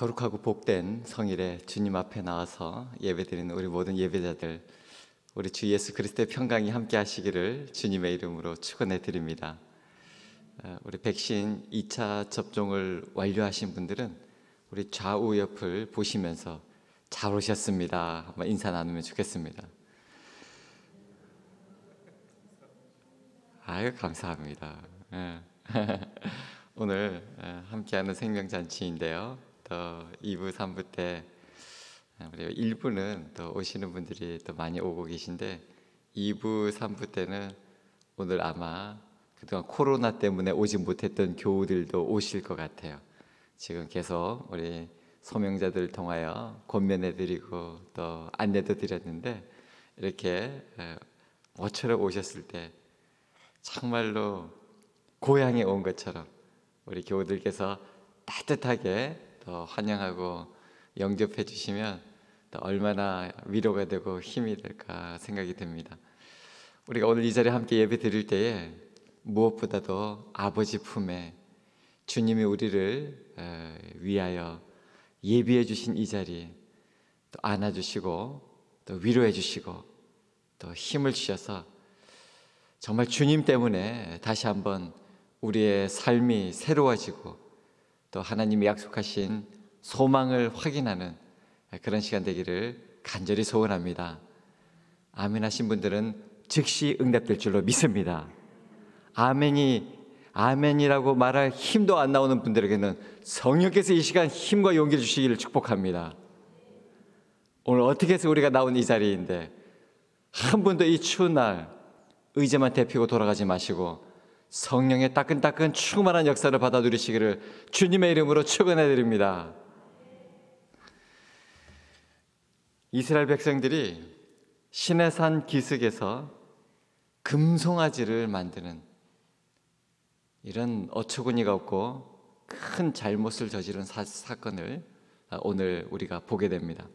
거룩하고 복된 성일에 주님 앞에 나와서 예배드리는 우리 모든 예배자들, 우리 주 예수 그리스도의 평강이 함께 하시기를 주님의 이름으로 축원해 드립니다. 우리 백신 2차 접종을 완료하신 분들은 우리 좌우 옆을 보시면서 잘 오셨습니다 한번 인사 나누면 좋겠습니다. 아유, 감사합니다. 오늘 함께하는 생명잔치인데요, 또 2부, 3부 때 우리 1부는 또 오시는 분들이 또 많이 오고 계신데 2부, 3부 때는 오늘 아마 그동안 코로나 때문에 오지 못했던 교우들도 오실 것 같아요. 지금 계속 우리 소명자들을 통하여 권면해드리고 또 안내도 드렸는데, 이렇게 모처럼 오셨을 때 정말로 고향에 온 것처럼 우리 교우들께서 따뜻하게 더 환영하고 영접해 주시면 또 얼마나 위로가 되고 힘이 될까 생각이 듭니다. 우리가 오늘 이 자리에 함께 예배 드릴 때에 무엇보다도 아버지 품에 주님이 우리를 위하여 예비해 주신 이 자리 또 안아주시고 또 위로해 주시고 또 힘을 주셔서 정말 주님 때문에 다시 한번 우리의 삶이 새로워지고 또 하나님이 약속하신 소망을 확인하는 그런 시간 되기를 간절히 소원합니다. 아멘 하신 분들은 즉시 응답될 줄로 믿습니다. 아멘이라고 말할 힘도 안 나오는 분들에게는 성령께서 이 시간 힘과 용기를 주시기를 축복합니다. 오늘 어떻게 해서 우리가 나온 이 자리인데 한 분도 이 추운 날 의자만 데피고 돌아가지 마시고 성령의 따끈따끈 충만한 역사를 받아 누리시기를 주님의 이름으로 축원해 드립니다. 이스라엘 백성들이 시내산 기슭에서 금송아지를 만드는 이런 어처구니가 없고 큰 잘못을 저지른 사건을 오늘 우리가 보게 됩니다.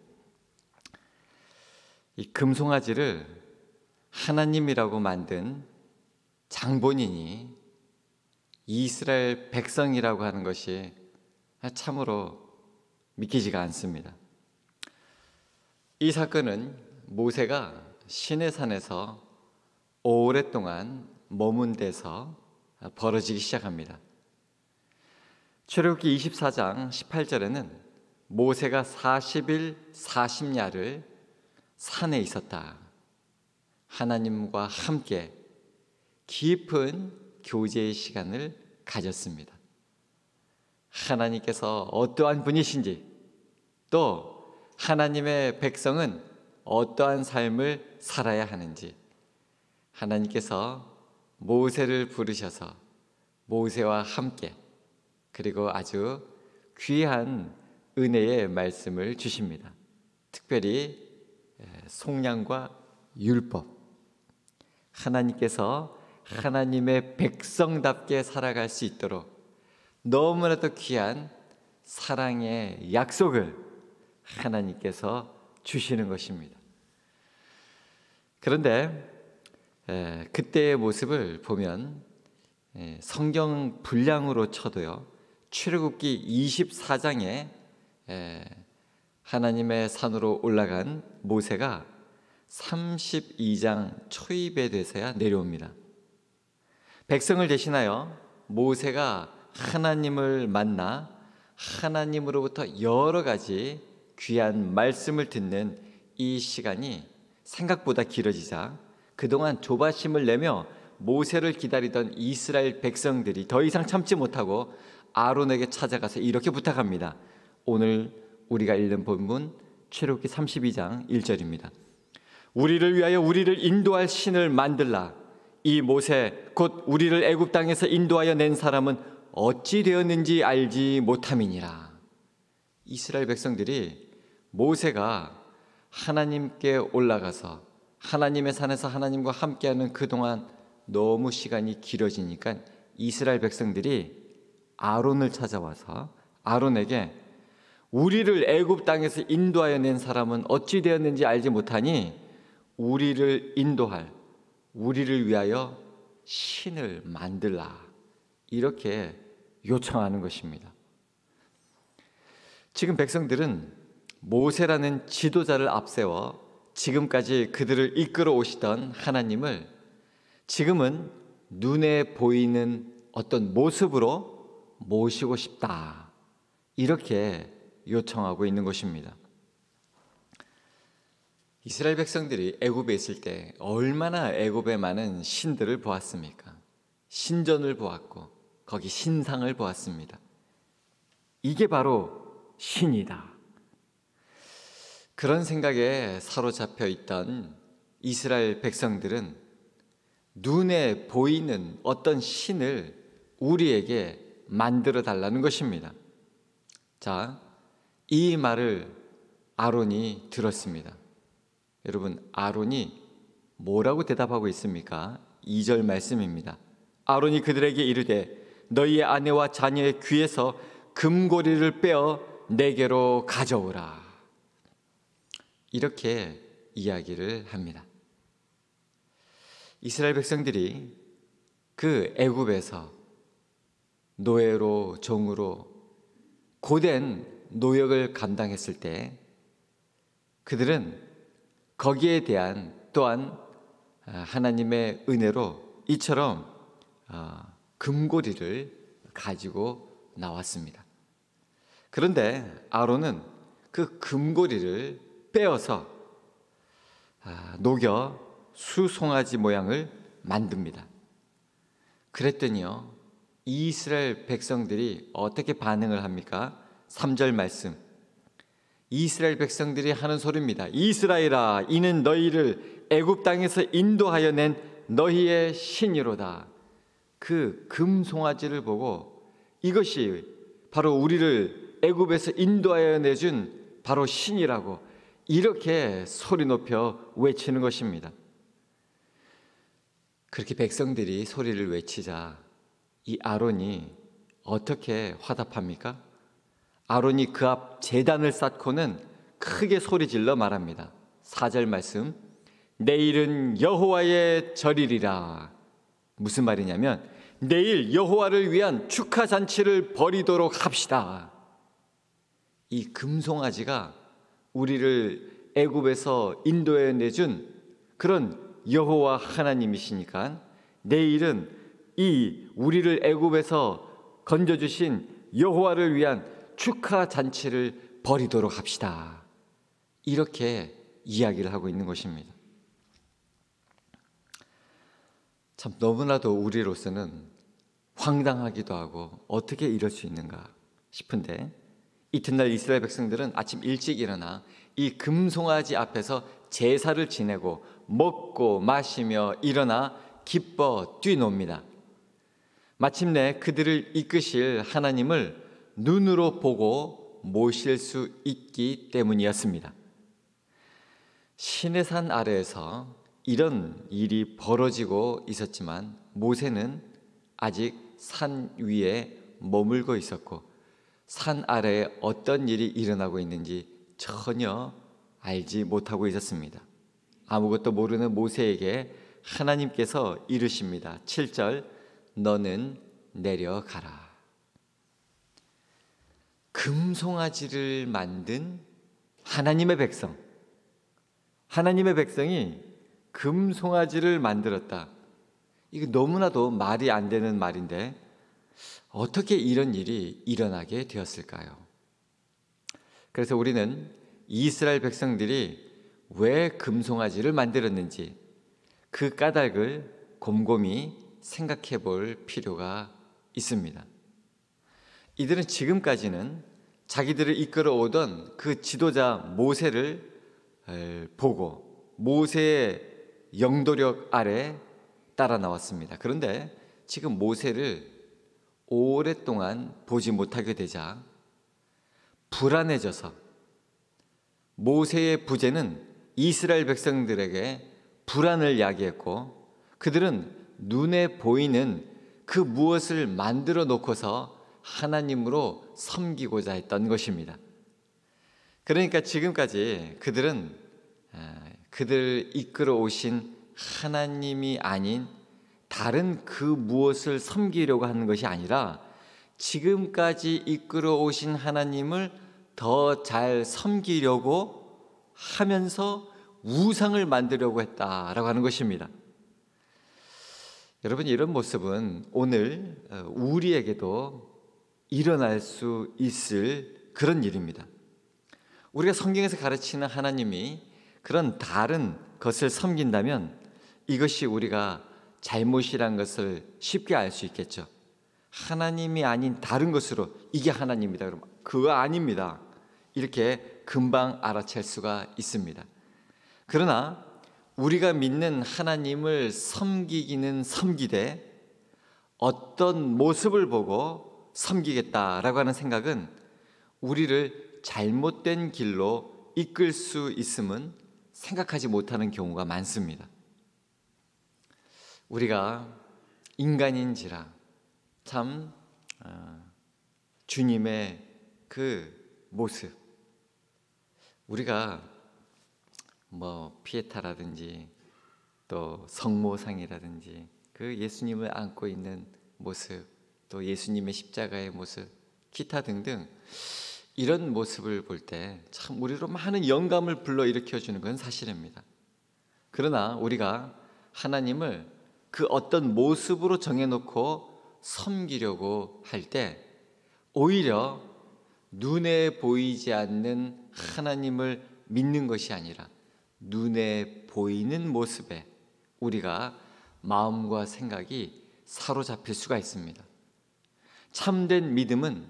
이 금송아지를 하나님이라고 만든 장본인이 이스라엘 백성이라고 하는 것이 참으로 믿기지가 않습니다. 이 사건은 모세가 시내산에서 오랫동안 머문 데서 벌어지기 시작합니다. 출애굽기 24장 18절에는 모세가 40일 40야를 산에 있었다. 하나님과 함께 깊은 교제의 시간을 가졌습니다. 하나님께서 어떠한 분이신지, 또 하나님의 백성은 어떠한 삶을 살아야 하는지 하나님께서 모세를 부르셔서 모세와 함께, 그리고 아주 귀한 은혜의 말씀을 주십니다. 특별히 속량과 율법, 하나님께서 하나님의 백성답게 살아갈 수 있도록 너무나도 귀한 사랑의 약속을 하나님께서 주시는 것입니다. 그런데 그때의 모습을 보면 성경 분량으로 쳐도요, 출애굽기 24장에 하나님의 산으로 올라간 모세가 32장 초입에 돼서야 내려옵니다. 백성을 대신하여 모세가 하나님을 만나 하나님으로부터 여러 가지 귀한 말씀을 듣는 이 시간이 생각보다 길어지자 그동안 조바심을 내며 모세를 기다리던 이스라엘 백성들이 더 이상 참지 못하고 아론에게 찾아가서 이렇게 부탁합니다. 오늘 우리가 읽는 본문 출애굽기 32장 1절입니다. 우리를 위하여 우리를 인도할 신을 만들라. 이 모세 곧 우리를 애굽 땅에서 인도하여 낸 사람은 어찌 되었는지 알지 못함이니라. 이스라엘 백성들이 모세가 하나님께 올라가서 하나님의 산에서 하나님과 함께하는 그동안 너무 시간이 길어지니까 이스라엘 백성들이 아론을 찾아와서 아론에게 우리를 애굽 땅에서 인도하여 낸 사람은 어찌 되었는지 알지 못하니 우리를 인도할, 우리를 위하여 신을 만들라, 이렇게 요청하는 것입니다. 지금 백성들은 모세라는 지도자를 앞세워 지금까지 그들을 이끌어 오시던 하나님을 지금은 눈에 보이는 어떤 모습으로 모시고 싶다, 이렇게 요청하고 있는 것입니다. 이스라엘 백성들이 애굽에 있을 때 얼마나 애굽에 많은 신들을 보았습니까? 신전을 보았고 거기 신상을 보았습니다. 이게 바로 신이다. 그런 생각에 사로잡혀 있던 이스라엘 백성들은 눈에 보이는 어떤 신을 우리에게 만들어 달라는 것입니다. 자, 이 말을 아론이 들었습니다. 여러분, 아론이 뭐라고 대답하고 있습니까? 2절 말씀입니다. 아론이 그들에게 이르되 너희의 아내와 자녀의 귀에서 금고리를 빼어 내게로 가져오라. 이렇게 이야기를 합니다. 이스라엘 백성들이 그 애굽에서 노예로, 종으로 고된 노역을 감당했을 때 그들은 거기에 대한 또한 하나님의 은혜로 이처럼 금고리를 가지고 나왔습니다. 그런데 아론은 그 금고리를 빼어서 녹여 수송아지 모양을 만듭니다. 그랬더니요, 이스라엘 백성들이 어떻게 반응을 합니까? 3절 말씀, 이스라엘 백성들이 하는 소리입니다. 이스라엘아, 이는 너희를 애굽 땅에서 인도하여 낸 너희의 신이로다. 그 금송아지를 보고 이것이 바로 우리를 애굽에서 인도하여 내준 바로 신이라고 이렇게 소리 높여 외치는 것입니다. 그렇게 백성들이 소리를 외치자 이 아론이 어떻게 화답합니까? 아론이 그 앞 제단을 쌓고는 크게 소리질러 말합니다. 4절 말씀, 내일은 여호와의 절이리라. 무슨 말이냐면 내일 여호와를 위한 축하 잔치를 벌이도록 합시다. 이 금송아지가 우리를 애굽에서 인도해 내준 그런 여호와 하나님이시니까 내일은 이 우리를 애굽에서 건져주신 여호와를 위한 축하 잔치를 벌이도록 합시다. 이렇게 이야기를 하고 있는 것입니다. 참 너무나도 우리로서는 황당하기도 하고 어떻게 이럴 수 있는가 싶은데, 이튿날 이스라엘 백성들은 아침 일찍 일어나 이 금송아지 앞에서 제사를 지내고 먹고 마시며 일어나 기뻐 뛰놉니다. 마침내 그들을 이끄실 하나님을 눈으로 보고 모실 수 있기 때문이었습니다. 시내산 아래에서 이런 일이 벌어지고 있었지만 모세는 아직 산 위에 머물고 있었고 산 아래에 어떤 일이 일어나고 있는지 전혀 알지 못하고 있었습니다. 아무것도 모르는 모세에게 하나님께서 이르십니다. 7절, 너는 내려가라. 금송아지를 만든 하나님의 백성, 하나님의 백성이 금송아지를 만들었다. 이게 너무나도 말이 안 되는 말인데 어떻게 이런 일이 일어나게 되었을까요? 그래서 우리는 이스라엘 백성들이 왜 금송아지를 만들었는지 그 까닭을 곰곰이 생각해 볼 필요가 있습니다. 이들은 지금까지는 자기들을 이끌어 오던 그 지도자 모세를 보고 모세의 영도력 아래 따라 나왔습니다. 그런데 지금 모세를 오랫동안 보지 못하게 되자 불안해져서 모세의 부재는 이스라엘 백성들에게 불안을 야기했고 그들은 눈에 보이는 그 무엇을 만들어 놓고서 하나님으로 섬기고자 했던 것입니다. 그러니까 지금까지 그들은 그들을 이끌어 오신 하나님이 아닌 다른 그 무엇을 섬기려고 하는 것이 아니라 지금까지 이끌어 오신 하나님을 더 잘 섬기려고 하면서 우상을 만들려고 했다라고 하는 것입니다. 여러분, 이런 모습은 오늘 우리에게도 일어날 수 있을 그런 일입니다. 우리가 성경에서 가르치는 하나님이 그런 다른 것을 섬긴다면 이것이 우리가 잘못이란 것을 쉽게 알 수 있겠죠. 하나님이 아닌 다른 것으로 이게 하나님이다 그러면 그거 아닙니다, 이렇게 금방 알아챌 수가 있습니다. 그러나 우리가 믿는 하나님을 섬기기는 섬기되 어떤 모습을 보고 섬기겠다라고 하는 생각은 우리를 잘못된 길로 이끌 수 있음은 생각하지 못하는 경우가 많습니다. 우리가 인간인지라 참 주님의 그 모습, 우리가 피에타라든지 또 성모상이라든지 그 예수님을 안고 있는 모습, 또 예수님의 십자가의 모습, 기타 등등 이런 모습을 볼 때 참 우리로 많은 영감을 불러일으켜주는 건 사실입니다. 그러나 우리가 하나님을 그 어떤 모습으로 정해놓고 섬기려고 할 때 오히려 눈에 보이지 않는 하나님을 믿는 것이 아니라 눈에 보이는 모습에 우리가 마음과 생각이 사로잡힐 수가 있습니다. 참된 믿음은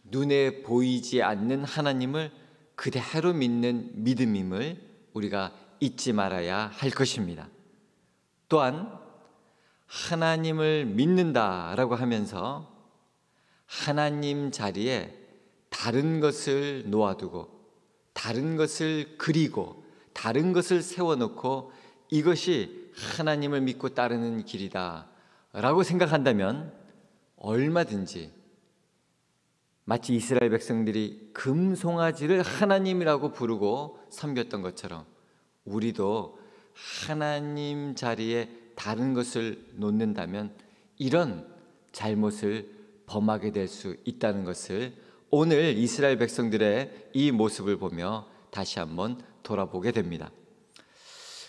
눈에 보이지 않는 하나님을 그대로 믿는 믿음임을 우리가 잊지 말아야 할 것입니다. 또한 하나님을 믿는다라고 하면서 하나님 자리에 다른 것을 놓아두고 다른 것을 그리고 다른 것을 세워놓고 이것이 하나님을 믿고 따르는 길이다 라고 생각한다면 얼마든지 마치 이스라엘 백성들이 금송아지를 하나님이라고 부르고 섬겼던 것처럼 우리도 하나님 자리에 다른 것을 놓는다면 이런 잘못을 범하게 될 수 있다는 것을 오늘 이스라엘 백성들의 이 모습을 보며 다시 한번 돌아보게 됩니다.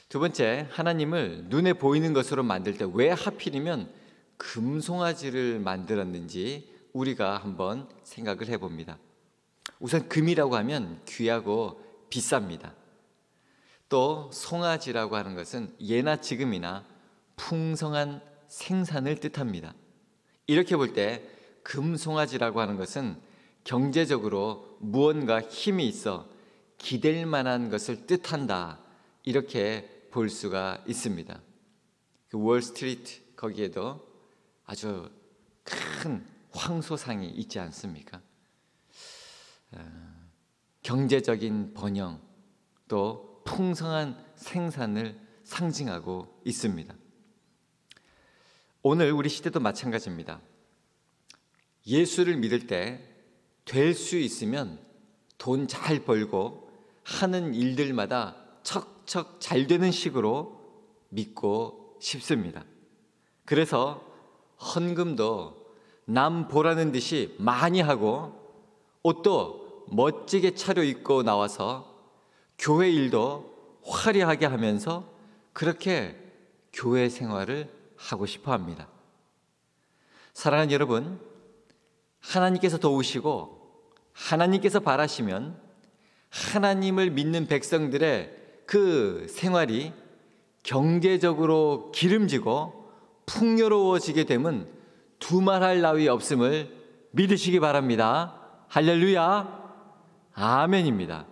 두 번째, 하나님을 눈에 보이는 것으로 만들 때 왜 하필이면 금송아지를 만들었는지 우리가 한번 생각을 해봅니다. 우선 금이라고 하면 귀하고 비쌉니다. 또 송아지라고 하는 것은 예나 지금이나 풍성한 생산을 뜻합니다. 이렇게 볼 때 금송아지라고 하는 것은 경제적으로 무언가 힘이 있어 기댈 만한 것을 뜻한다, 이렇게 볼 수가 있습니다. 그 월스트리트 거기에도 아주 큰 황소상이 있지 않습니까? 경제적인 번영 또 풍성한 생산을 상징하고 있습니다. 오늘 우리 시대도 마찬가지입니다. 예수를 믿을 때 될 수 있으면 돈 잘 벌고 하는 일들마다 척척 잘 되는 식으로 믿고 싶습니다. 그래서 헌금도 남 보라는 듯이 많이 하고 옷도 멋지게 차려입고 나와서 교회 일도 화려하게 하면서 그렇게 교회 생활을 하고 싶어 합니다. 사랑하는 여러분, 하나님께서 도우시고 하나님께서 바라시면 하나님을 믿는 백성들의 그 생활이 경제적으로 기름지고 풍요로워지게 되면 두말할 나위 없음을 믿으시기 바랍니다. 할렐루야, 아멘입니다.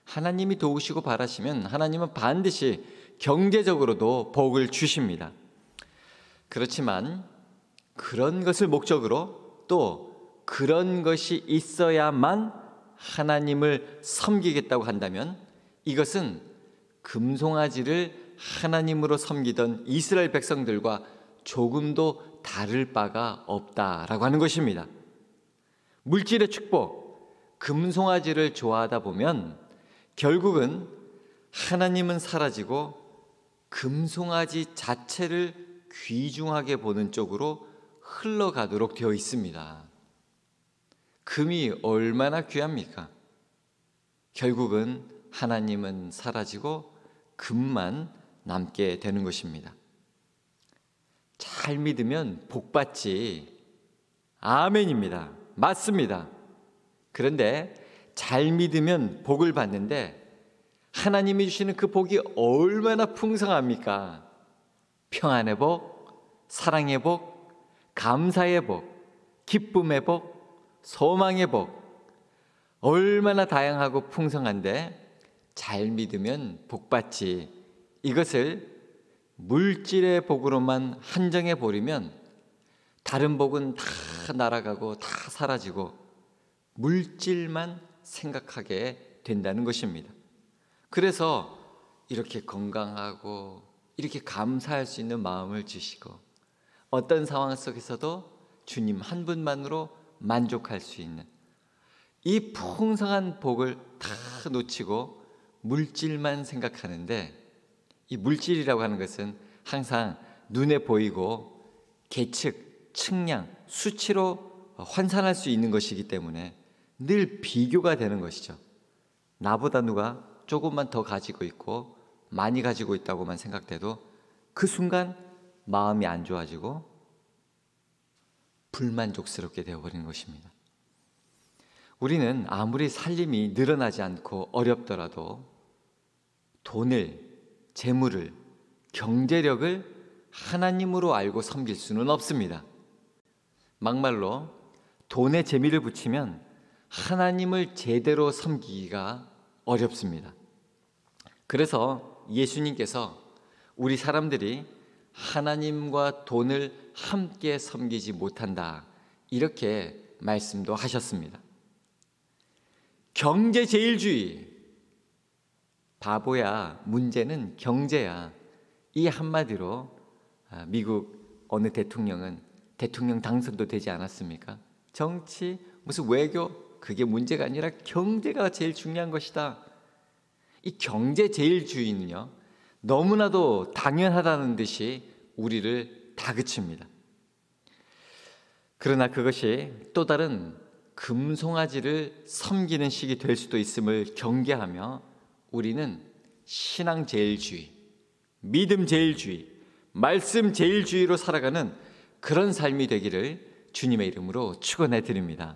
하나님이 도우시고 바라시면 하나님은 반드시 경제적으로도 복을 주십니다. 그렇지만 그런 것을 목적으로 또 그런 것이 있어야만 하나님을 섬기겠다고 한다면 이것은 금송아지를 하나님으로 섬기던 이스라엘 백성들과 조금도 다를 바가 없다라고 하는 것입니다. 물질의 축복, 금송아지를 좋아하다 보면 결국은 하나님은 사라지고 금송아지 자체를 귀중하게 보는 쪽으로 흘러가도록 되어 있습니다. 금이 얼마나 귀합니까? 결국은 하나님은 사라지고 금만 남게 되는 것입니다. 잘 믿으면 복 받지. 아멘입니다. 맞습니다. 그런데 잘 믿으면 복을 받는데 하나님이 주시는 그 복이 얼마나 풍성합니까? 평안의 복, 사랑의 복, 감사의 복, 기쁨의 복, 소망의 복, 얼마나 다양하고 풍성한데 잘 믿으면 복 받지. 이것을 물질의 복으로만 한정해 버리면 다른 복은 다 날아가고 다 사라지고 물질만 생각하게 된다는 것입니다. 그래서 이렇게 건강하고 이렇게 감사할 수 있는 마음을 주시고 어떤 상황 속에서도 주님 한 분만으로 만족할 수 있는 이 풍성한 복을 다 놓치고 물질만 생각하는데, 이 물질이라고 하는 것은 항상 눈에 보이고 계측, 측량, 수치로 환산할 수 있는 것이기 때문에 늘 비교가 되는 것이죠. 나보다 누가 조금만 더 가지고 있고 많이 가지고 있다고만 생각돼도 그 순간 마음이 안 좋아지고 불만족스럽게 되어버리는 것입니다. 우리는 아무리 살림이 늘어나지 않고 어렵더라도 돈을, 재물을, 경제력을 하나님으로 알고 섬길 수는 없습니다. 막말로 돈에 재미를 붙이면 하나님을 제대로 섬기기가 어렵습니다. 그래서 예수님께서 우리 사람들이 하나님과 돈을 함께 섬기지 못한다, 이렇게 말씀도 하셨습니다. 경제제일주의, 바보야, 문제는 경제야. 이 한마디로 미국 어느 대통령은 대통령 당선도 되지 않았습니까? 정치, 무슨 외교, 그게 문제가 아니라 경제가 제일 중요한 것이다. 이 경제제일주의는요, 너무나도 당연하다는 듯이 우리를 다그칩니다. 그러나 그것이 또 다른 금송아지를 섬기는 식이 될 수도 있음을 경계하며 우리는 신앙제일주의, 믿음제일주의, 말씀제일주의로 살아가는 그런 삶이 되기를 주님의 이름으로 축원해 드립니다.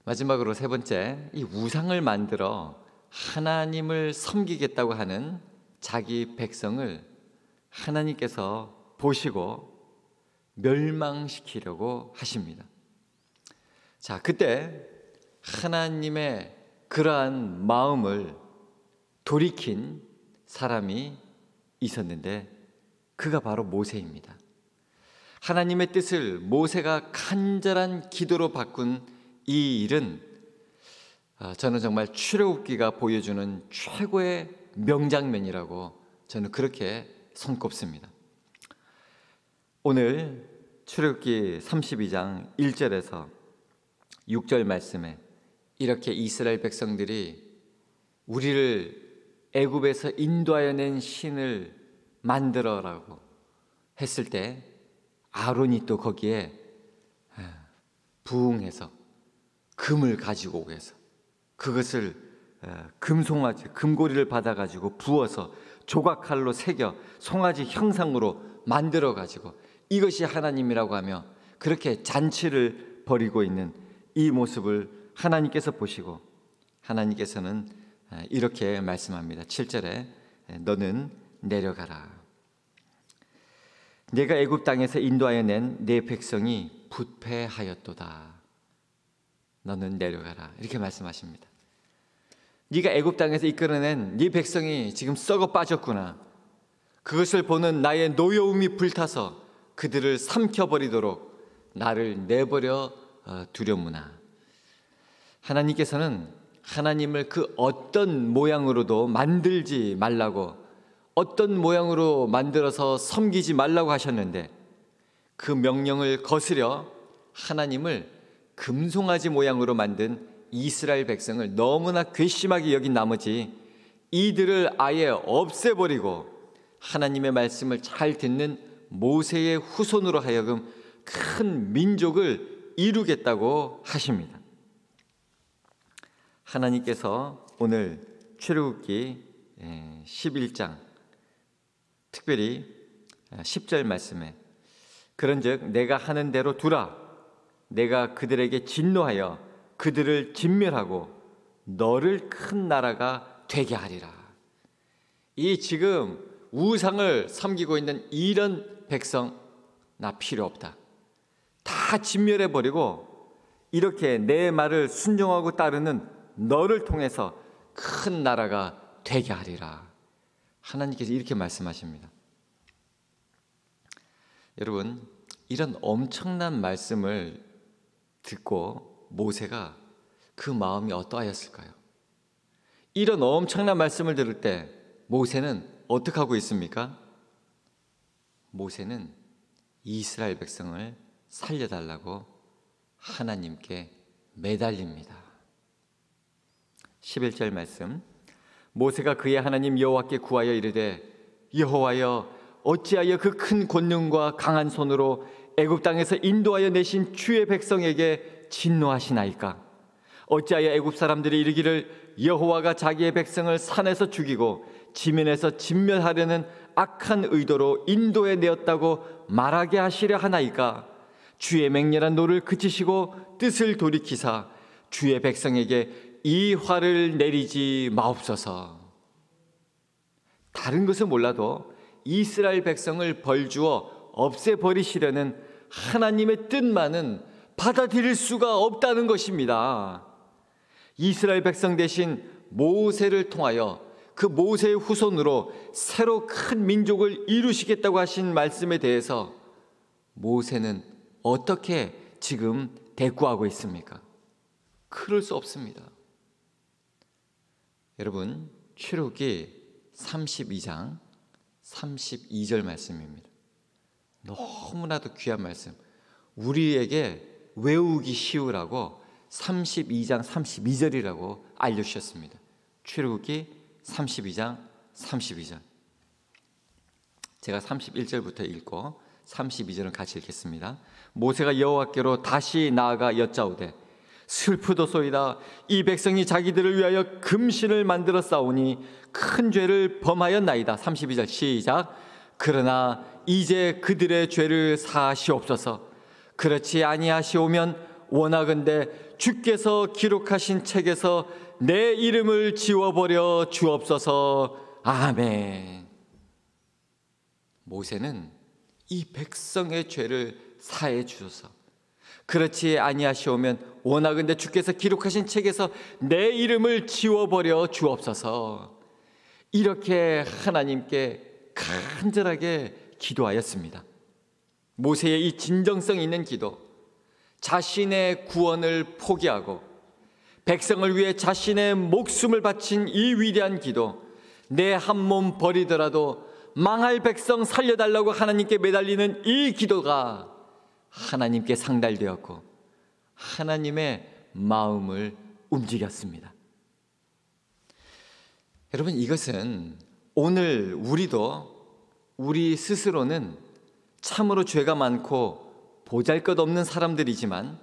마지막으로 세 번째, 이 우상을 만들어 하나님을 섬기겠다고 하는 자기 백성을 하나님께서 보시고 멸망시키려고 하십니다. 자, 그때 하나님의 그러한 마음을 돌이킨 사람이 있었는데 그가 바로 모세입니다. 하나님의 뜻을 모세가 간절한 기도로 바꾼 이 일은 저는 정말 출애굽기가 보여주는 최고의 명장면이라고 저는 그렇게 손꼽습니다. 오늘 출애굽기 32장 1절에서 6절 말씀에 이렇게 이스라엘 백성들이 우리를 애굽에서 인도하여 낸 신을 만들어라고 했을 때 아론이 또 거기에 부응해서 금을 가지고 오게 해서 그것을 금송아지, 금고리를 받아가지고 부어서 조각칼로 새겨 송아지 형상으로 만들어가지고 이것이 하나님이라고 하며 그렇게 잔치를 벌이고 있는 이 모습을 하나님께서 보시고 하나님께서는 이렇게 말씀합니다. 7절에 너는 내려가라. 내가 애굽 땅에서 인도하여 낸 내 백성이 부패하였도다. 너는 내려가라. 이렇게 말씀하십니다. 네가 애굽 땅에서 이끌어낸 네 백성이 지금 썩어 빠졌구나. 그것을 보는 나의 노여움이 불타서 그들을 삼켜버리도록 나를 내버려 두려무나. 하나님께서는 하나님을 그 어떤 모양으로도 만들지 말라고, 어떤 모양으로 만들어서 섬기지 말라고 하셨는데 그 명령을 거스려 하나님을 금송아지 모양으로 만든 이스라엘 백성을 너무나 괘씸하게 여긴 나머지 이들을 아예 없애버리고 하나님의 말씀을 잘 듣는 모세의 후손으로 하여금 큰 민족을 이루겠다고 하십니다. 하나님께서 오늘 출애굽기 11장 특별히 10절 말씀에 그런즉 내가 하는 대로 두라. 내가 그들에게 진노하여 그들을 진멸하고 너를 큰 나라가 되게 하리라. 이 지금 우상을 섬기고 있는 이런 백성 나 필요 없다. 다 진멸해버리고 이렇게 내 말을 순종하고 따르는 너를 통해서 큰 나라가 되게 하리라. 하나님께서 이렇게 말씀하십니다. 여러분, 이런 엄청난 말씀을 듣고 모세가 그 마음이 어떠하였을까요? 이런 엄청난 말씀을 들을 때 모세는 어떻게 하고 있습니까? 모세는 이스라엘 백성을 살려달라고 하나님께 매달립니다. 11절 말씀, 모세가 그의 하나님 여호와께 구하여 이르되 여호와여 어찌하여 그 큰 권능과 강한 손으로 애굽 땅에서 인도하여 내신 주의 백성에게 진노하시나이까? 어찌하여 애굽 사람들이 이르기를 여호와가 자기의 백성을 산에서 죽이고 지면에서 진멸하려는 악한 의도로 인도해 내었다고 말하게 하시려 하나이까? 주의 맹렬한 노를 그치시고 뜻을 돌이키사 주의 백성에게 이 화를 내리지 마옵소서. 다른 것은 몰라도 이스라엘 백성을 벌주어 없애버리시려는 하나님의 뜻만은 받아들일 수가 없다는 것입니다. 이스라엘 백성 대신 모세를 통하여 그 모세의 후손으로 새로 큰 민족을 이루시겠다고 하신 말씀에 대해서 모세는 어떻게 지금 대꾸하고 있습니까? 그럴 수 없습니다. 여러분, 출애굽기 32장 32절 말씀입니다. 너무나도 귀한 말씀, 우리에게 외우기 쉬우라고 32장 32절이라고 알려주셨습니다. 출애굽기 32장 32절. 제가 31절부터 읽고 32절은 같이 읽겠습니다. 모세가 여호와께로 다시 나아가 여짜오되 슬프도소이다. 이 백성이 자기들을 위하여 금신을 만들어 싸우니 큰 죄를 범하였나이다. 32절 시작. 그러나 이제 그들의 죄를 사하시옵소서. 그렇지 아니하시오면 원하건대 주께서 기록하신 책에서 내 이름을 지워버려 주옵소서. 아멘. 모세는 이 백성의 죄를 사해 주소서. 그렇지 아니하시오면 원하건대 주께서 기록하신 책에서 내 이름을 지워버려 주옵소서. 이렇게 하나님께 간절하게 기도하였습니다. 모세의 이 진정성 있는 기도, 자신의 구원을 포기하고 백성을 위해 자신의 목숨을 바친 이 위대한 기도, 내 한 몸 버리더라도 망할 백성 살려달라고 하나님께 매달리는 이 기도가 하나님께 상달되었고 하나님의 마음을 움직였습니다. 여러분, 이것은 오늘 우리 스스로는 참으로 죄가 많고 보잘것없는 사람들이지만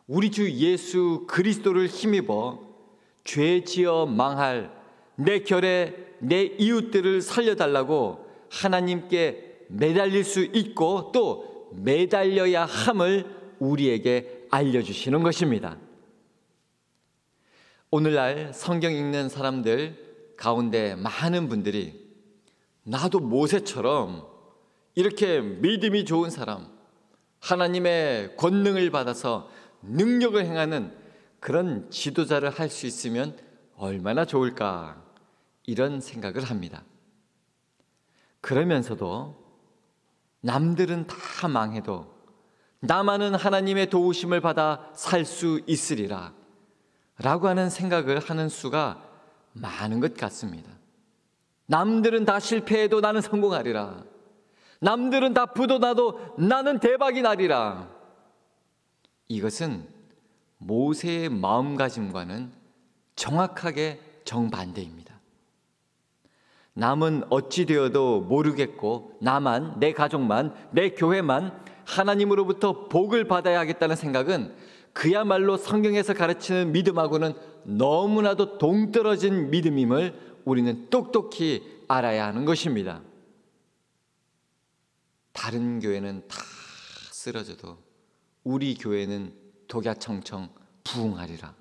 우리 주 예수 그리스도를 힘입어 죄 지어 망할 내 결에 내 이웃들을 살려달라고 하나님께 매달릴 수 있고 또 매달려야 함을 우리에게 알려주시는 것입니다. 오늘날 성경 읽는 사람들 가운데 많은 분들이 나도 모세처럼 이렇게 믿음이 좋은 사람, 하나님의 권능을 받아서 능력을 행하는 그런 지도자를 할 수 있으면 얼마나 좋을까, 이런 생각을 합니다. 그러면서도 남들은 다 망해도 나만은 하나님의 도우심을 받아 살 수 있으리라 라고 하는 생각을 하는 수가 많은 것 같습니다. 남들은 다 실패해도 나는 성공하리라. 남들은 다 부도나도 나는 대박이 나리라. 이것은 모세의 마음가짐과는 정확하게 정반대입니다. 남은 어찌 되어도 모르겠고 나만, 내 가족만, 내 교회만 하나님으로부터 복을 받아야 하겠다는 생각은 그야말로 성경에서 가르치는 믿음하고는 너무나도 동떨어진 믿음임을 우리는 똑똑히 알아야 하는 것입니다. 다른 교회는 다 쓰러져도 우리 교회는 독야청청 부흥하리라.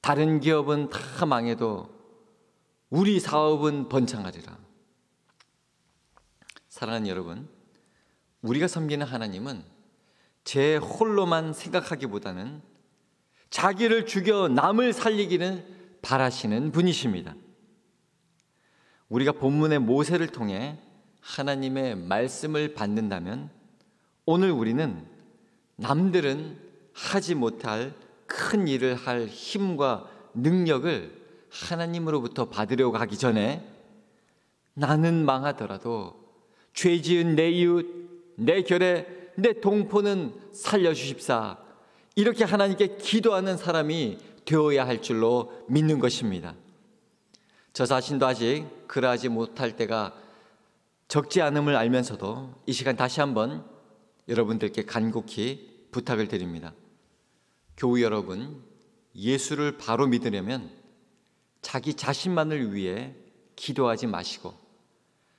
다른 기업은 다 망해도 우리 사업은 번창하리라. 사랑하는 여러분, 우리가 섬기는 하나님은 제 홀로만 생각하기보다는 자기를 죽여 남을 살리기는 바라시는 분이십니다. 우리가 본문의 모세를 통해 하나님의 말씀을 받는다면 오늘 우리는 남들은 하지 못할 큰 일을 할 힘과 능력을 하나님으로부터 받으려고 하기 전에 나는 망하더라도 죄 지은 내 이웃, 내 결의, 내 동포는 살려주십사, 이렇게 하나님께 기도하는 사람이 되어야 할 줄로 믿는 것입니다. 저 자신도 아직 그러하지 못할 때가 적지 않음을 알면서도 이 시간 다시 한번 여러분들께 간곡히 부탁을 드립니다. 교우 여러분, 예수를 바로 믿으려면 자기 자신만을 위해 기도하지 마시고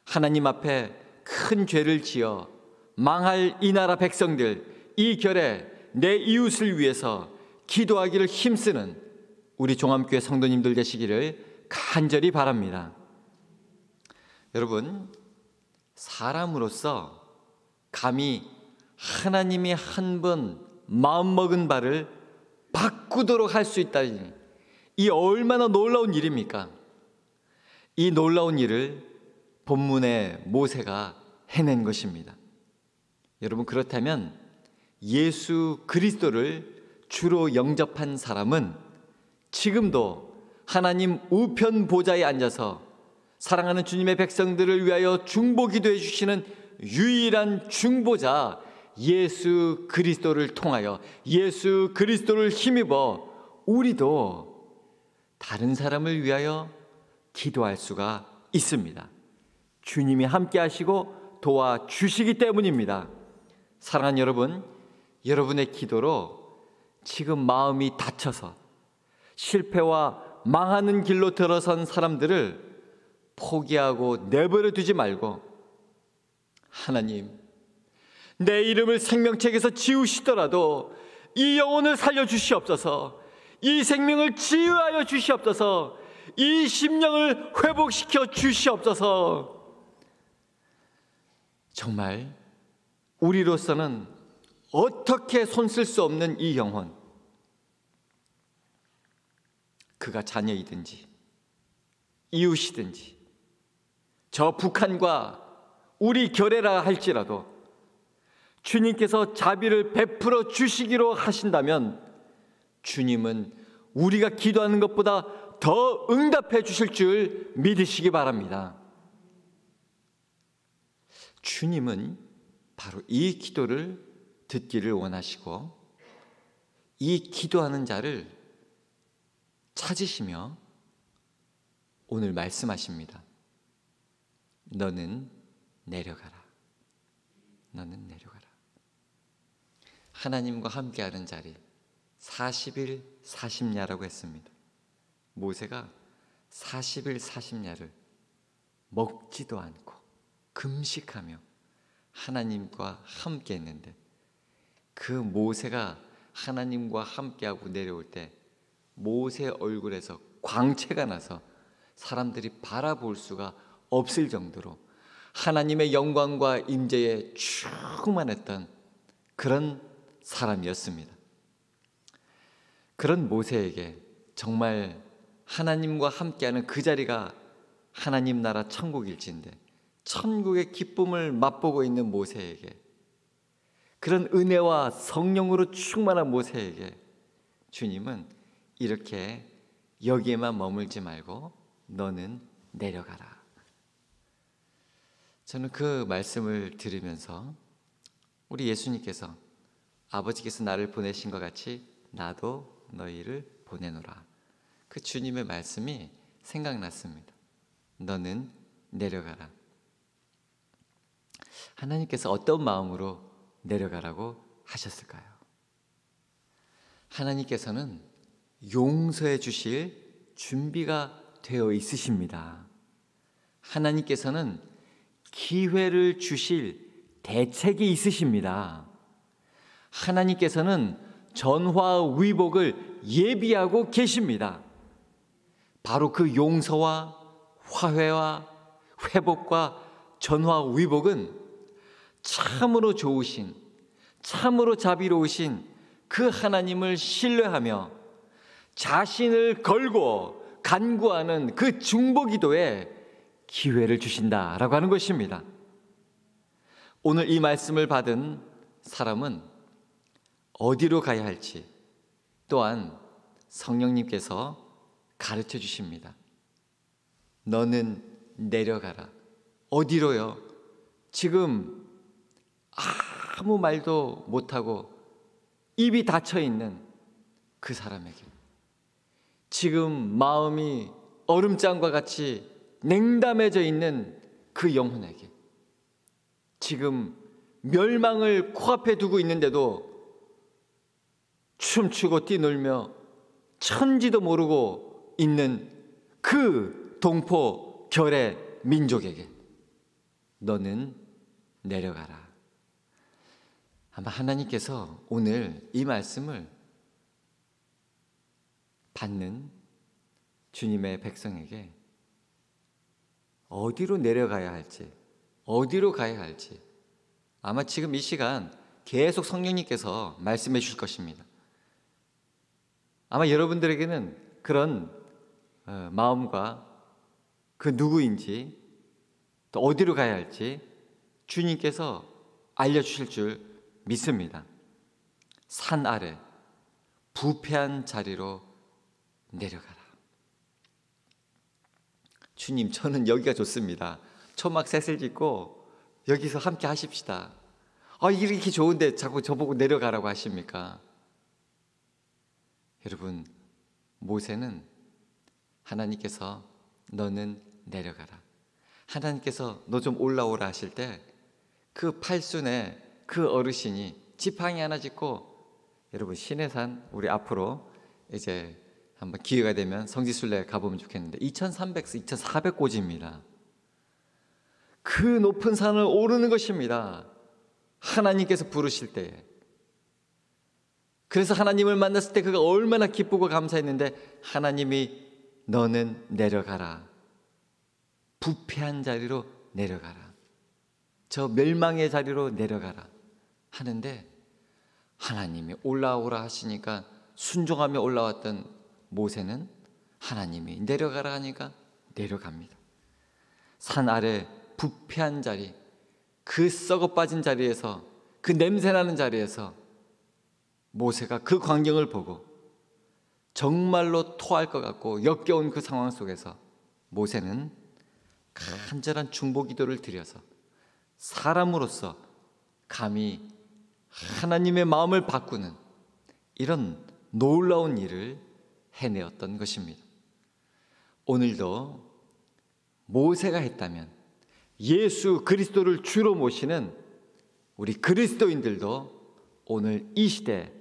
하나님 앞에 큰 죄를 지어 망할 이 나라 백성들, 이 결에 내 이웃을 위해서 기도하기를 힘쓰는 우리 종암교회 성도님들 되시기를 간절히 바랍니다. 여러분, 사람으로서 감히 하나님이 한 번 마음먹은 바를 바꾸도록 할 수 있다니, 이 얼마나 놀라운 일입니까? 이 놀라운 일을 본문의 모세가 해낸 것입니다. 여러분, 그렇다면 예수 그리스도를 주로 영접한 사람은 지금도 하나님 우편 보좌에 앉아서 사랑하는 주님의 백성들을 위하여 중보기도해 주시는 유일한 중보자 예수 그리스도를 통하여, 예수 그리스도를 힘입어 우리도 다른 사람을 위하여 기도할 수가 있습니다. 주님이 함께 하시고 도와주시기 때문입니다. 사랑하는 여러분, 여러분의 기도로 지금 마음이 다쳐서 실패와 망하는 길로 들어선 사람들을 포기하고 내버려 두지 말고, 하나님, 내 이름을 생명책에서 지우시더라도 이 영혼을 살려주시옵소서, 이 생명을 치유하여 주시옵소서, 이 심령을 회복시켜 주시옵소서. 정말 우리로서는 어떻게 손쓸 수 없는 이 영혼, 그가 자녀이든지 이웃이든지 저 북한과 우리 결애라 할지라도 주님께서 자비를 베풀어 주시기로 하신다면 주님은 우리가 기도하는 것보다 더 응답해 주실 줄 믿으시기 바랍니다. 주님은 바로 이 기도를 듣기를 원하시고 이 기도하는 자를 찾으시며 오늘 말씀하십니다. 너는 내려가라. 너는 내려가라. 하나님과 함께하는 자리 40일 40야라고 했습니다. 모세가 40일 40야를 먹지도 않고 금식하며 하나님과 함께 했는데, 그 모세가 하나님과 함께하고 내려올 때 모세 얼굴에서 광채가 나서 사람들이 바라볼 수가 없을 정도로 하나님의 영광과 임재에 충만했던 그런 사람이었습니다. 그런 모세에게 정말 하나님과 함께하는 그 자리가 하나님 나라 천국일진데, 천국의 기쁨을 맛보고 있는 모세에게, 그런 은혜와 성령으로 충만한 모세에게 주님은 이렇게 여기에만 머물지 말고 너는 내려가라. 저는 그 말씀을 들으면서 우리 예수님께서 아버지께서 나를 보내신 것 같이 나도 너희를 보내노라, 그 주님의 말씀이 생각났습니다. 너는 내려가라. 하나님께서 어떤 마음으로 내려가라고 하셨을까요? 하나님께서는 용서해 주실 준비가 되어 있으십니다. 하나님께서는 기회를 주실 대책이 있으십니다. 하나님께서는 전화위복을 예비하고 계십니다. 바로 그 용서와 화해와 회복과 전화위복은 참으로 좋으신, 참으로 자비로우신 그 하나님을 신뢰하며 자신을 걸고 간구하는 그 중보기도에 기회를 주신다라고 하는 것입니다. 오늘 이 말씀을 받은 사람은 어디로 가야 할지 또한 성령님께서 가르쳐 주십니다. 너는 내려가라. 어디로요? 지금 아무 말도 못하고 입이 닫혀 있는 그 사람에게, 지금 마음이 얼음장과 같이 냉담해져 있는 그 영혼에게, 지금 멸망을 코앞에 두고 있는데도 춤추고 뛰놀며 천지도 모르고 있는 그 동포 결의 민족에게 너는 내려가라. 아마 하나님께서 오늘 이 말씀을 받는 주님의 백성에게 어디로 내려가야 할지, 어디로 가야 할지 아마 지금 이 시간 계속 성령님께서 말씀해 주실 것입니다. 아마 여러분들에게는 그런 마음과 그 누구인지 또 어디로 가야 할지 주님께서 알려주실 줄 믿습니다. 산 아래 부패한 자리로 내려가라. 주님, 저는 여기가 좋습니다. 초막 셋을 짓고 여기서 함께 하십시다. 이렇게 좋은데 자꾸 저보고 내려가라고 하십니까? 여러분, 모세는 하나님께서 너는 내려가라, 하나님께서 너 좀 올라오라 하실 때 그 팔순에 그 어르신이 지팡이 하나 짚고, 여러분 시내산 우리 앞으로 이제 한번 기회가 되면 성지순례 가보면 좋겠는데 2300, 2400고지입니다. 그 높은 산을 오르는 것입니다. 하나님께서 부르실 때에. 그래서 하나님을 만났을 때 그가 얼마나 기쁘고 감사했는데 하나님이 너는 내려가라, 부패한 자리로 내려가라, 저 멸망의 자리로 내려가라 하는데 하나님이 올라오라 하시니까 순종하며 올라왔던 모세는 하나님이 내려가라 하니까 내려갑니다. 산 아래 부패한 자리, 그 썩어 빠진 자리에서, 그 냄새나는 자리에서 모세가 그 광경을 보고 정말로 토할 것 같고 역겨운 그 상황 속에서 모세는 간절한 중보기도를 드려서 사람으로서 감히 하나님의 마음을 바꾸는 이런 놀라운 일을 해내었던 것입니다. 오늘도 모세가 했다면 예수 그리스도를 주로 모시는 우리 그리스도인들도 오늘 이 시대에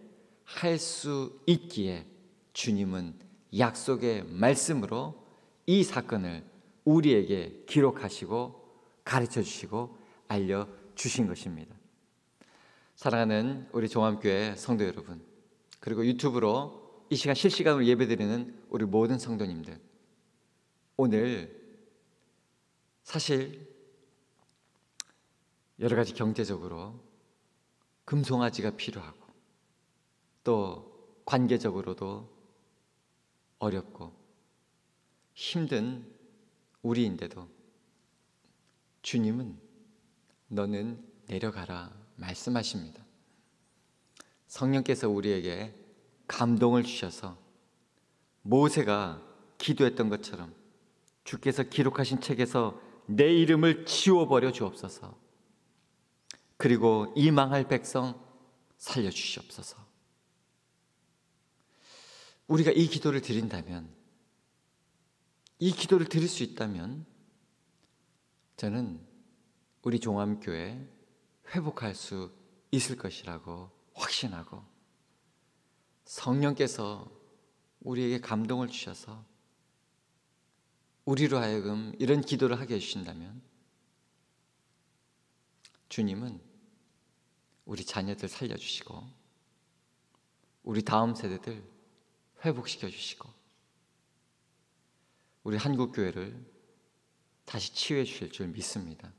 할 수 있기에 주님은 약속의 말씀으로 이 사건을 우리에게 기록하시고 가르쳐 주시고 알려주신 것입니다. 사랑하는 우리 종암교회 성도 여러분, 그리고 유튜브로 이 시간 실시간으로 예배드리는 우리 모든 성도님들, 오늘 사실 여러 가지 경제적으로 금송아지가 필요하고 또 관계적으로도 어렵고 힘든 우리인데도 주님은 너는 내려가라 말씀하십니다. 성령께서 우리에게 감동을 주셔서 모세가 기도했던 것처럼 주께서 기록하신 책에서 내 이름을 지워버려 주옵소서, 그리고 이 망할 백성 살려주시옵소서. 우리가 이 기도를 드린다면, 이 기도를 드릴 수 있다면 저는 우리 종암교회 회복할 수 있을 것이라고 확신하고, 성령께서 우리에게 감동을 주셔서 우리로 하여금 이런 기도를 하게 해주신다면 주님은 우리 자녀들 살려주시고 우리 다음 세대들 회복시켜 주시고 우리 한국교회를 다시 치유해 주실 줄 믿습니다.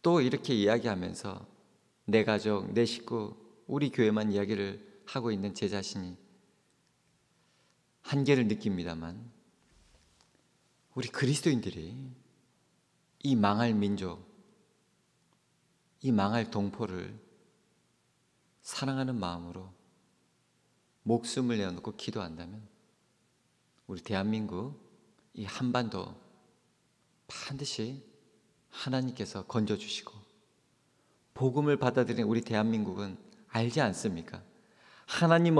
또 이렇게 이야기하면서 내 가족, 내 식구, 우리 교회만 이야기를 하고 있는 제 자신이 한계를 느낍니다만 우리 그리스도인들이 이 망할 민족, 이 망할 동포를 사랑하는 마음으로 목숨을 내어놓고 기도한다면 우리 대한민국, 이 한반도 반드시 하나님께서 건져주시고 복음을 받아들이는 우리 대한민국은 알지 않습니까? 하나님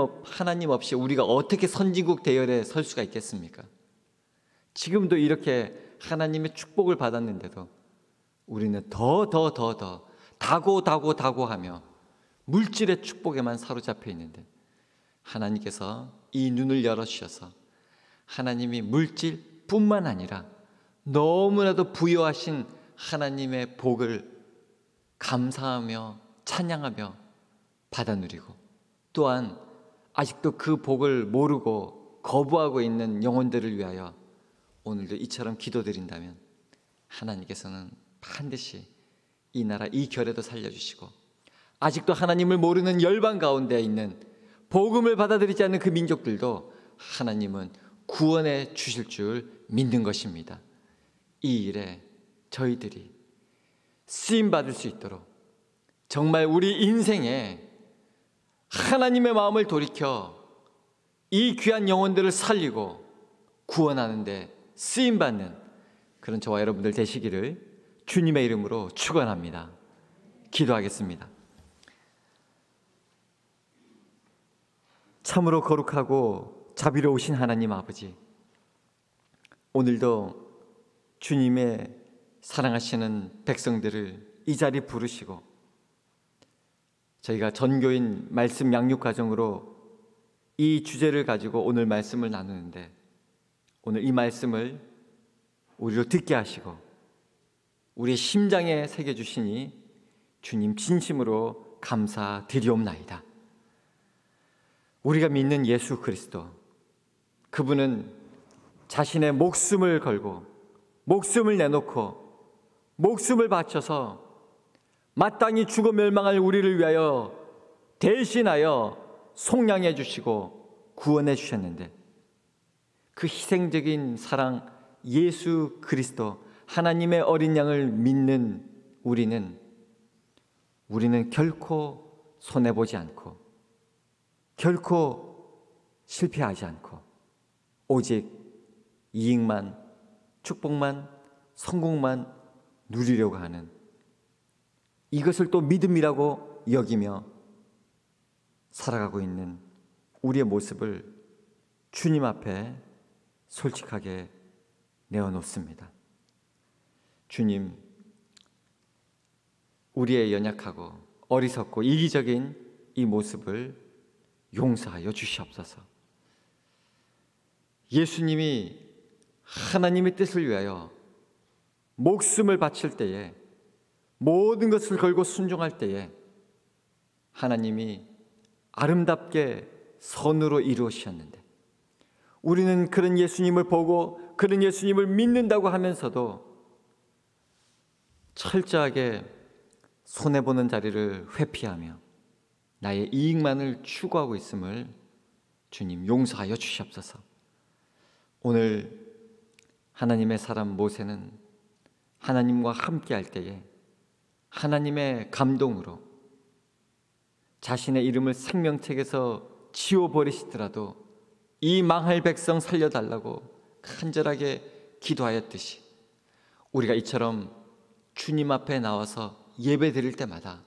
없이 우리가 어떻게 선진국 대열에 설 수가 있겠습니까? 지금도 이렇게 하나님의 축복을 받았는데도 우리는 더 다고하며 물질의 축복에만 사로잡혀 있는데 하나님께서 이 눈을 열어주셔서 하나님이 물질뿐만 아니라 너무나도 부여하신 하나님의 복을 감사하며 찬양하며 받아 누리고 또한 아직도 그 복을 모르고 거부하고 있는 영혼들을 위하여 오늘도 이처럼 기도드린다면 하나님께서는 반드시 이 나라 이 결에도 살려주시고 아직도 하나님을 모르는 열방 가운데 있는 복음을 받아들이지 않는 그 민족들도 하나님은 구원해 주실 줄 믿는 것입니다. 이 일에 저희들이 쓰임받을 수 있도록 정말 우리 인생에 하나님의 마음을 돌이켜 이 귀한 영혼들을 살리고 구원하는 데 쓰임받는 그런 저와 여러분들 되시기를 주님의 이름으로 축원합니다. 기도하겠습니다. 참으로 거룩하고 자비로우신 하나님 아버지, 오늘도 주님의 사랑하시는 백성들을 이 자리에 부르시고 저희가 전교인 말씀 양육 과정으로 이 주제를 가지고 오늘 말씀을 나누는데 오늘 이 말씀을 우리로 듣게 하시고 우리의 심장에 새겨주시니 주님 진심으로 감사드리옵나이다. 우리가 믿는 예수 그리스도, 그분은 자신의 목숨을 걸고 목숨을 내놓고 목숨을 바쳐서 마땅히 죽어 멸망할 우리를 위하여 대신하여 속량해 주시고 구원해 주셨는데 그 희생적인 사랑 예수 그리스도 하나님의 어린 양을 믿는 우리는 결코 손해보지 않고 결코 실패하지 않고 오직 이익만, 축복만, 성공만 누리려고 하는 이것을 또 믿음이라고 여기며 살아가고 있는 우리의 모습을 주님 앞에 솔직하게 내어놓습니다. 주님, 우리의 연약하고 어리석고 이기적인 이 모습을 용서하여 주시옵소서. 예수님이 하나님의 뜻을 위하여 목숨을 바칠 때에 모든 것을 걸고 순종할 때에 하나님이 아름답게 선으로 이루으셨는데 우리는 그런 예수님을 보고 그런 예수님을 믿는다고 하면서도 철저하게 손해보는 자리를 회피하며 나의 이익만을 추구하고 있음을 주님 용서하여 주시옵소서. 오늘 하나님의 사람 모세는 하나님과 함께 할 때에 하나님의 감동으로 자신의 이름을 생명책에서 지워버리시더라도 이 망할 백성 살려달라고 간절하게 기도하였듯이 우리가 이처럼 주님 앞에 나와서 예배 드릴 때마다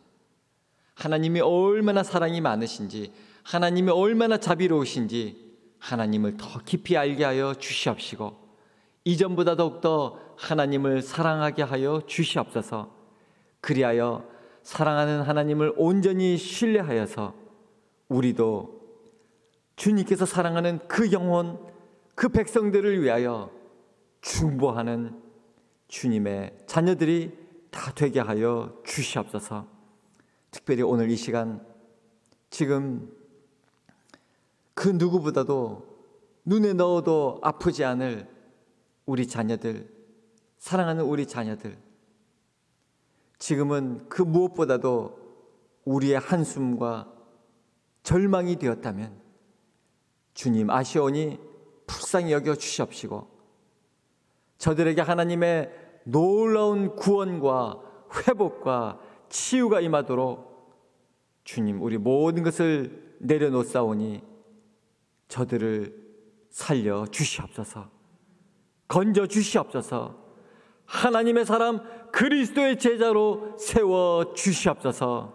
하나님이 얼마나 사랑이 많으신지 하나님이 얼마나 자비로우신지 하나님을 더 깊이 알게 하여 주시옵시고 이전보다 더욱더 하나님을 사랑하게 하여 주시옵소서. 그리하여 사랑하는 하나님을 온전히 신뢰하여서 우리도 주님께서 사랑하는 그 영혼, 그 백성들을 위하여 중보하는 주님의 자녀들이 다 되게 하여 주시옵소서. 특별히 오늘 이 시간 지금 그 누구보다도 눈에 넣어도 아프지 않을 우리 자녀들, 사랑하는 우리 자녀들, 지금은 그 무엇보다도 우리의 한숨과 절망이 되었다면 주님 아시오니 불쌍히 여겨 주시옵시고 저들에게 하나님의 놀라운 구원과 회복과 치유가 임하도록 주님 우리 모든 것을 내려놓사오니 저들을 살려 주시옵소서. 건져 주시옵소서. 하나님의 사람 그리스도의 제자로 세워 주시옵소서.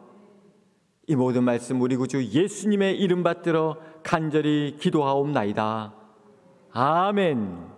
이 모든 말씀 우리 구주 예수님의 이름 받들어 간절히 기도하옵나이다. 아멘.